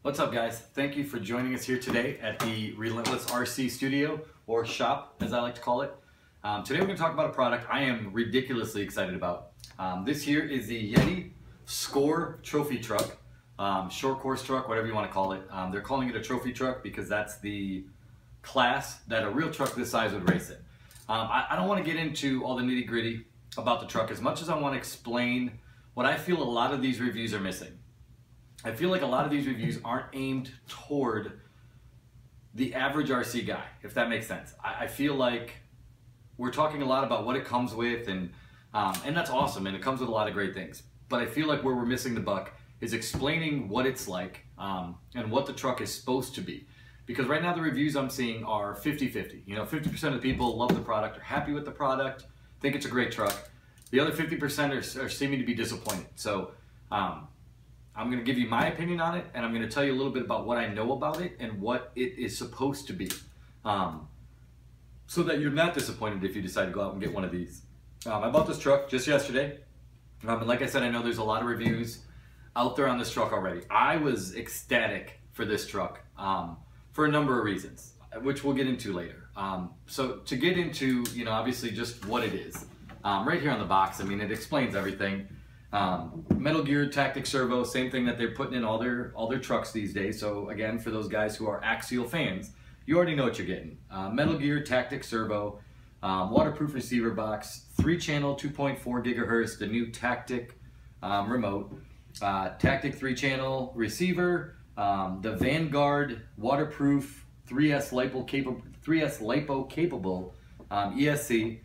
What's up, guys? Thank you for joining us here today at the Relentless RC Studio, or shop as I like to call it. Today we're going to talk about a product I am ridiculously excited about. This here is the Axial Score Trophy Truck, short course truck, whatever you want to call it. They're calling it a trophy truck because that's the class that a real truck this size would race in. I don't want to get into all the nitty gritty about the truck as much as I want to explain what I feel a lot of these reviews are missing. I feel like a lot of these reviews aren't aimed toward the average RC guy, if that makes sense. I feel like we're talking a lot about what it comes with, and that's awesome, and it comes with a lot of great things. But I feel like where we're missing the buck is explaining what it's like and what the truck is supposed to be. Because right now the reviews I'm seeing are 50-50. You know, 50% of the people love the product, are happy with the product, think it's a great truck. The other 50% are seeming to be disappointed. So I'm going to give you my opinion on it, and I'm going to tell you a little bit about what I know about it and what it is supposed to be, so that you're not disappointed if you decide to go out and get one of these. I bought this truck just yesterday, and like I said, I know there's a lot of reviews out there on this truck already. I was ecstatic for this truck for a number of reasons, which we'll get into later. So to get into, you know, obviously just what it is, right here on the box, I mean, it explains everything. Metal gear tactic servo, same thing that they're putting in all their trucks these days. So again, for those guys who are Axial fans, you already know what you're getting. Metal gear tactic servo, waterproof receiver box, 3-channel 2.4 gigahertz, the new tactic remote, tactic 3-channel receiver, the Vanguard waterproof 3S lipo capable ESC.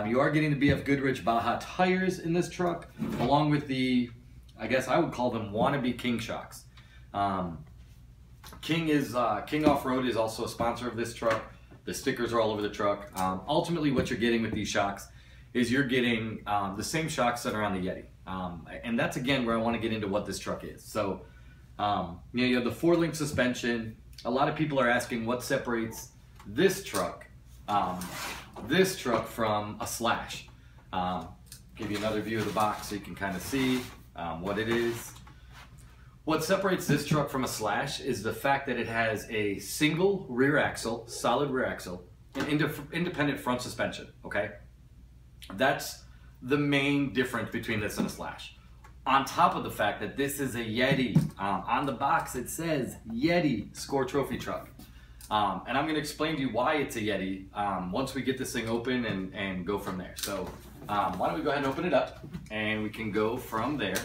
You are getting the BF Goodrich Baja tires in this truck, along with the, I guess I would call them wannabe King shocks. King Off-Road is also a sponsor of this truck. The stickers are all over the truck. Ultimately, what you're getting with these shocks is you're getting the same shocks that are on the Yeti. And that's, again, where I want to get into what this truck is. So, you know, you have the 4-link suspension. A lot of people are asking what separates this truck from a Slash. Give you another view of the box so you can kind of see what it is. What separates this truck from a Slash is the fact that it has a single rear axle, solid rear axle, and independent front suspension, okay? That's the main difference between this and a Slash. On top of the fact that this is a Yeti. On the box it says Yeti Score Trophy Truck. And I'm going to explain to you why it's a Yeti once we get this thing open and go from there. So why don't we go ahead and open it up and we can go from there.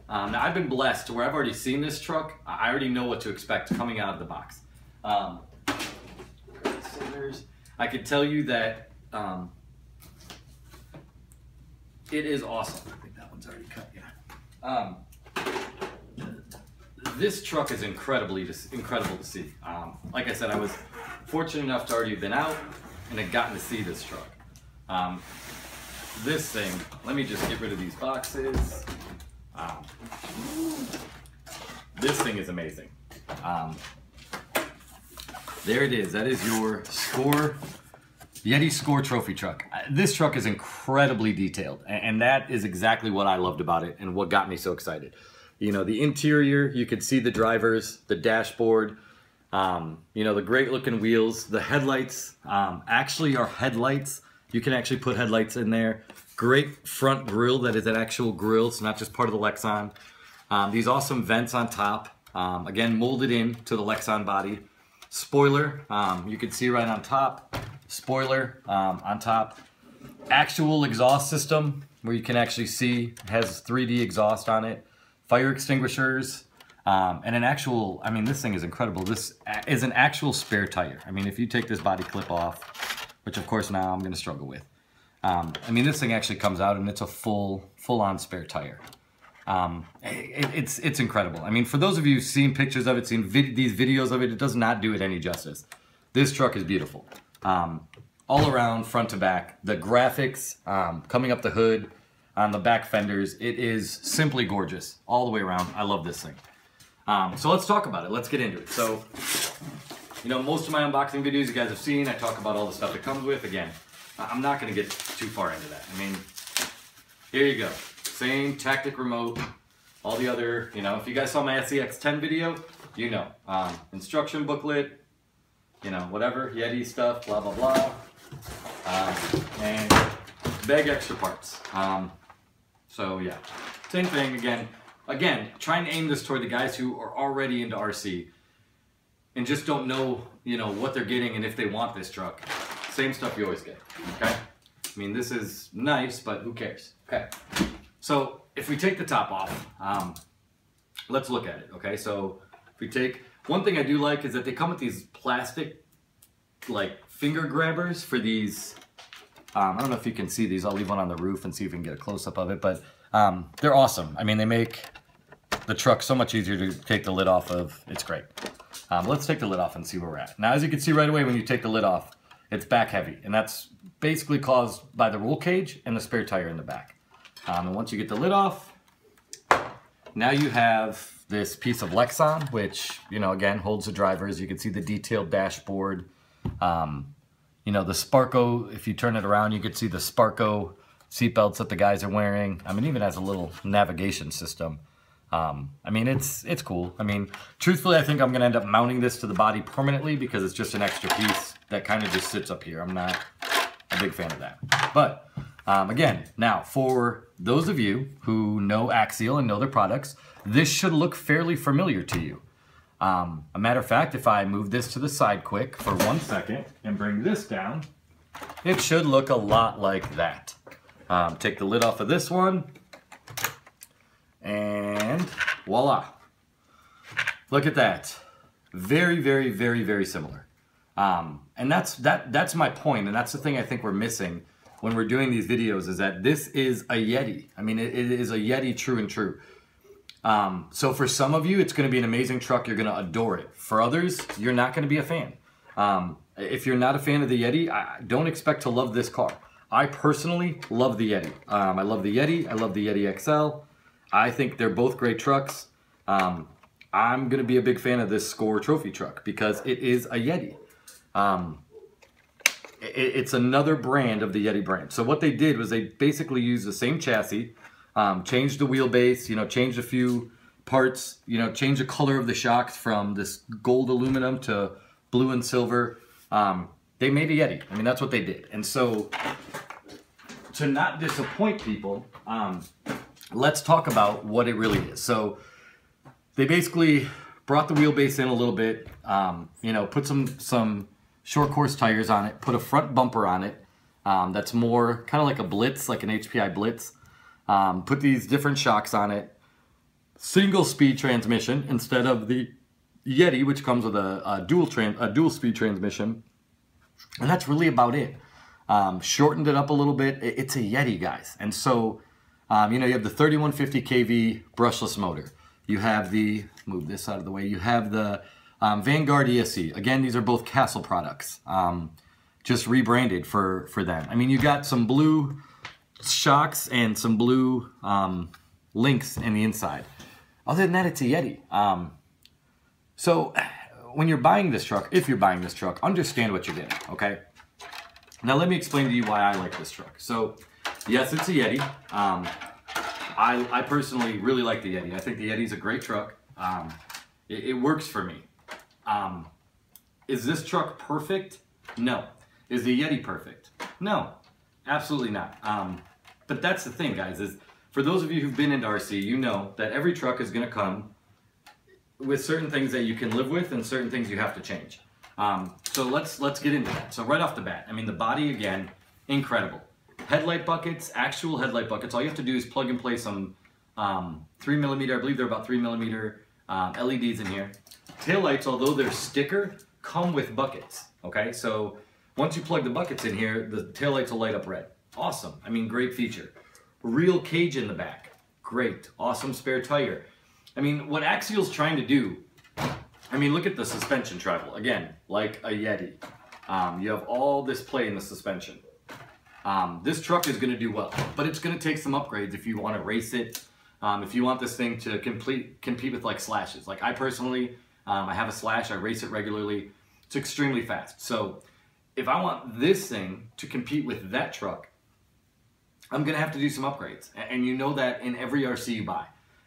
Now I've been blessed to where I've already seen this truck. I already know what to expect coming out of the box. I could tell you that it is awesome. I think that one's already cut, yeah. This truck is incredible to see. Like I said, I was fortunate enough to already have been out and had gotten to see this truck. This thing, let me just get rid of these boxes. This thing is amazing. There it is. That is your Yeti Score Trophy Truck. This truck is incredibly detailed, and that is exactly what I loved about it and what got me so excited. You know, the interior, you can see the drivers, the dashboard, you know, the great looking wheels, the headlights actually are headlights. You can actually put headlights in there. Great front grille that is an actual grille, it's not just part of the Lexan. These awesome vents on top, again, molded in to the Lexan body. Spoiler, you can see right on top, spoiler on top. Actual exhaust system where you can actually see it has 3D exhaust on it. Fire extinguishers, and an actual, I mean, this thing is incredible. This is an actual spare tire. I mean, if you take this body clip off, which of course now I'm gonna struggle with. I mean, this thing actually comes out and it's a full-on spare tire. It's incredible. I mean, for those of you who've seen pictures of it, seen these videos of it, it does not do it any justice. This truck is beautiful. All around, front to back. The graphics coming up the hood, on the back fenders, it is simply gorgeous all the way around. I love this thing. So let's talk about it. Let's get into it. So, you know, most of my unboxing videos you guys have seen, I talk about all the stuff it comes with. Again, I'm not going to get too far into that. I mean, here you go. Same tactic remote, all the other, you know, if you guys saw my SEX10 video, you know, instruction booklet, you know, whatever, Yeti stuff, blah, blah, blah, and bag extra parts. So yeah, same thing again, try and aim this toward the guys who are already into RC and just don't know, you know, what they're getting and if they want this truck. Same stuff you always get, okay? I mean, this is nice, but who cares, okay? So if we take the top off, let's look at it, okay? So if we take, one thing I do like is that they come with these plastic, like, finger grabbers for these, I don't know if you can see these. I'll leave one on the roof and see if we can get a close-up of it, but they're awesome. I mean, they make the truck so much easier to take the lid off of. It's great. Let's take the lid off and see where we're at. Now, as you can see right away when you take the lid off, it's back heavy, and that's basically caused by the roll cage and the spare tire in the back. And once you get the lid off, now you have this piece of Lexan, which, you know, again, holds the drivers. You can see the detailed dashboard. You know, the Sparco, if you turn it around, you can see the Sparco seatbelts that the guys are wearing. I mean, even has a little navigation system. I mean, it's cool. I mean, truthfully, I think I'm going to end up mounting this to the body permanently because it's just an extra piece that kind of just sits up here. I'm not a big fan of that. But, again, now, for those of you who know Axial and know their products, this should look fairly familiar to you. A matter of fact, if I move this to the side quick for 1 second and bring this down, it should look a lot like that. Take the lid off of this one, and voila. Look at that. Very, very, very, very similar. And that's my point, and that's the thing I think we're missing when we're doing these videos, is that this is a Yeti. I mean, it is a Yeti true and true. So for some of you, it's going to be an amazing truck. You're going to adore it. For others, you're not going to be a fan. If you're not a fan of the Yeti, don't expect to love this car. I personally love the Yeti. I love the Yeti. I love the Yeti XL. I think they're both great trucks. I'm going to be a big fan of this Score Trophy Truck because it is a Yeti. It's another brand of the Yeti brand. So what they did was they basically used the same chassis, changed the wheelbase, you know, changed a few parts, you know, changed the color of the shocks from this gold aluminum to blue and silver. They made a Yeti. I mean, that's what they did. And so to not disappoint people, let's talk about what it really is. So they basically brought the wheelbase in a little bit, you know, put some short course tires on it, put a front bumper on it that's more kind of like a Blitz, like an HPI Blitz. Put these different shocks on it, single speed transmission instead of the Yeti, which comes with a dual speed transmission, and that's really about it. Shortened it up a little bit. It's a Yeti, guys, and so you know, you have the 3150 kV brushless motor. You have the, move this out of the way. You have the Vanguard ESC. Again, these are both Castle products, just rebranded for them. I mean, you got some blue shocks and some blue links in the inside. Other than that, it's a Yeti. So when you're buying this truck, if you're buying this truck, understand what you're getting, okay? Now let me explain to you why I like this truck. So yes, it's a Yeti. I personally really like the Yeti. I think the Yeti's a great truck. It works for me. Is this truck perfect? No. Is the Yeti perfect? No. Absolutely not. But that's the thing, guys, is for those of you who've been into RC, you know that every truck is going to come with certain things that you can live with and certain things you have to change. So let's get into that. So right off the bat, I mean, the body, again, incredible. Headlight buckets, actual headlight buckets. All you have to do is plug and play some 3mm, I believe they're about 3mm LEDs in here. Taillights, although they're sticker, come with buckets, okay? So once you plug the buckets in here, the taillights will light up red. Awesome. I mean, great feature. Real cage in the back. Great. Awesome spare tire. I mean, what Axial's trying to do, I mean, look at the suspension travel. Again, like a Yeti. You have all this play in the suspension. This truck is going to do well, but it's going to take some upgrades if you want to race it. If you want this thing to compete with like Slashes. Like I personally, I have a Slash, I race it regularly. It's extremely fast. So if I want this thing to compete with that truck, I'm going to have to do some upgrades. And you know that in every RC you buy.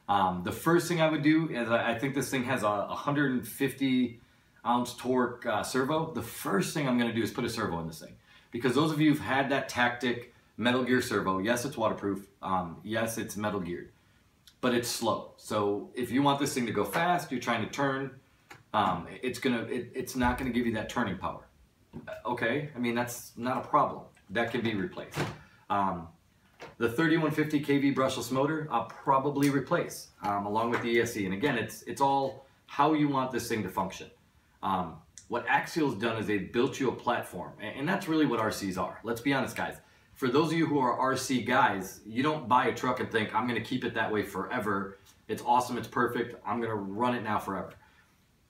The first thing I would do is I think this thing has a 150-ounce torque servo. The first thing I'm going to do is put a servo in this thing, because those of you who've had that Tactic Metal Gear servo, yes, it's waterproof, yes, it's metal geared, but it's slow. So if you want this thing to go fast, you're trying to turn, it's not gonna give you that turning power. Okay, I mean, that's not a problem. That can be replaced. The 3150 kV brushless motor, I'll probably replace, along with the ESC. And again, it's all how you want this thing to function. What Axial's done is they've built you a platform, and that's really what RCs are. Let's be honest, guys. For those of you who are RC guys, you don't buy a truck and think, I'm gonna keep it that way forever. It's awesome, it's perfect, I'm gonna run it now forever.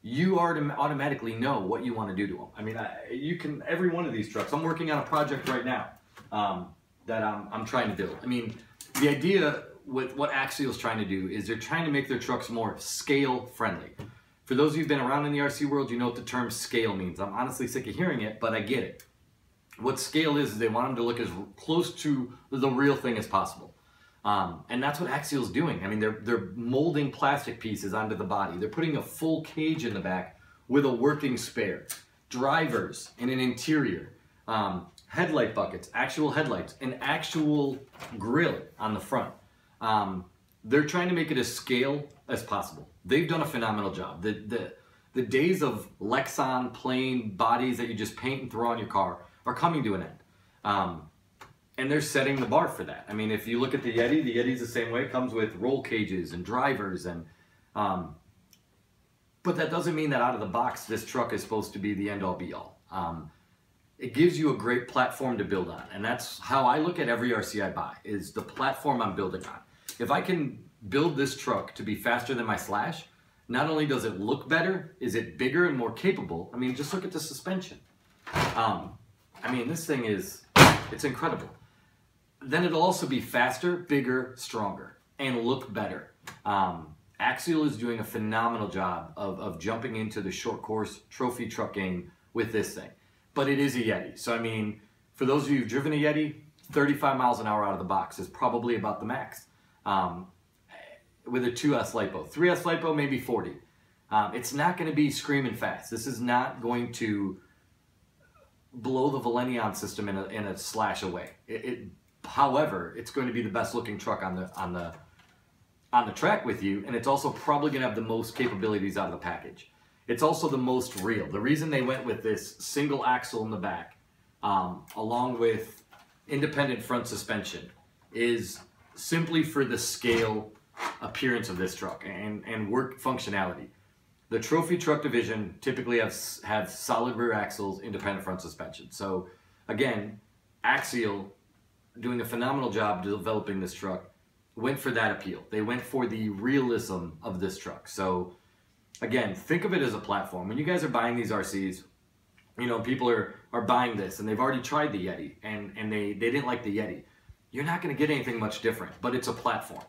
You automatically know what you wanna do to them. I mean, you can, every one of these trucks, I'm working on a project right now that I'm trying to build. I mean, the idea with what Axial's trying to do is they're trying to make their trucks more scale friendly. For those of you who've been around in the RC world, you know what the term scale means. I'm honestly sick of hearing it, but I get it. What scale is they want them to look as close to the real thing as possible. And that's what Axial's doing. I mean, they're molding plastic pieces onto the body. They're putting a full cage in the back with a working spare, drivers in an interior, headlight buckets, actual headlights, an actual grill on the front. They're trying to make it as scale as possible. They've done a phenomenal job. The days of Lexan plain bodies that you just paint and throw on your car are coming to an end. And they're setting the bar for that. I mean, if you look at the Yeti's the same way. It comes with roll cages and drivers, and but that doesn't mean that out of the box this truck is supposed to be the end-all be-all. It gives you a great platform to build on, and that's how I look at every RC I buy, is the platform I'm building on. If I can build this truck to be faster than my Slash, not only does it look better, is it bigger and more capable. I mean, just look at the suspension. I mean, this thing it's incredible. Then it'll also be faster, bigger, stronger, and look better. Axial is doing a phenomenal job of jumping into the short course trophy truck game with this thing. But it is a Yeti. So, I mean, for those of you who've driven a Yeti, 35 miles an hour out of the box is probably about the max. With a 2S LiPo. 3S LiPo, maybe 40. It's not going to be screaming fast. This is not going to blow the Valenion system in a Slash away. However, it's going to be the best looking truck on the track with you, and it's also probably going to have the most capabilities out of the package. It's also the most real. The reason they went with this single axle in the back, along with independent front suspension, is simply for the scale appearance of this truck and work functionality. The trophy truck division typically have solid rear axles, independent front suspension. So again, Axial, doing a phenomenal job developing this truck, went for that appeal. They went for the realism of this truck. So again, think of it as a platform. When you guys are buying these RCs, you know, people are buying this and they've already tried the Yeti and they didn't like the Yeti. You're not going to get anything much different, but it's a platform.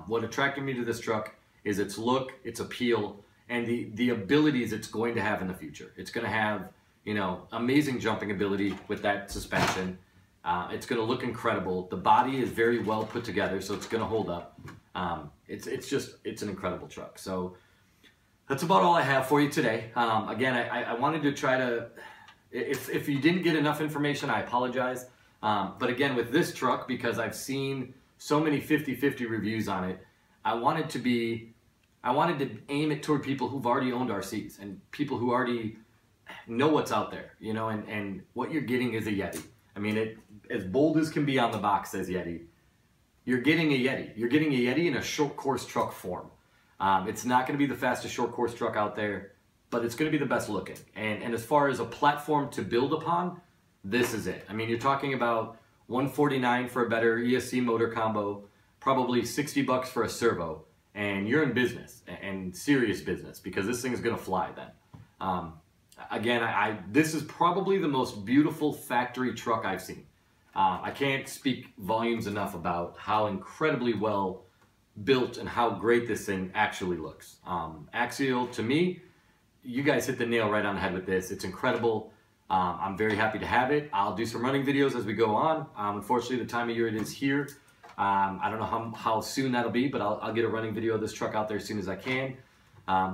What attracted me to this truck is its look, its appeal, and the abilities it's going to have in the future. It's going to have, you know, amazing jumping ability with that suspension. It's going to look incredible. The body is very well put together, so it's going to hold up. It's an incredible truck. So that's about all I have for you today. Again, I wanted to try to, if you didn't get enough information, I apologize. But again, with this truck, because I've seen so many 50-50 reviews on it, I wanted to aim it toward people who've already owned RCs and people who already know what's out there, you know, and what you're getting is a Yeti. I mean, as bold as can be on the box says Yeti, you're getting a Yeti. You're getting a Yeti in a short course truck form. It's not going to be the fastest short course truck out there, but it's going to be the best looking. And as far as a platform to build upon, this is it. I mean, you're talking about $149 for a better ESC motor combo, probably $60 for a servo, and you're in business, and serious business, because this thing is going to fly then. Again, this is probably the most beautiful factory truck I've seen. I can't speak volumes enough about how incredibly well built and how great this thing actually looks. Axial, to me, you guys hit the nail right on the head with this. It's incredible. I'm very happy to have it. I'll do some running videos as we go on. Unfortunately, the time of year it is here, I don't know how soon that'll be, but I'll get a running video of this truck out there as soon as I can.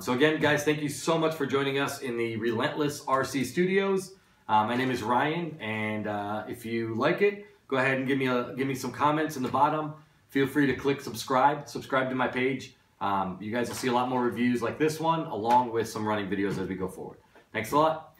So again, guys, thank you so much for joining us in the Relentless RC Studios. My name is Ryan, and if you like it, go ahead and give me some comments in the bottom. Feel free to click subscribe to my page. You guys will see a lot more reviews like this one, along with some running videos as we go forward. Thanks a lot.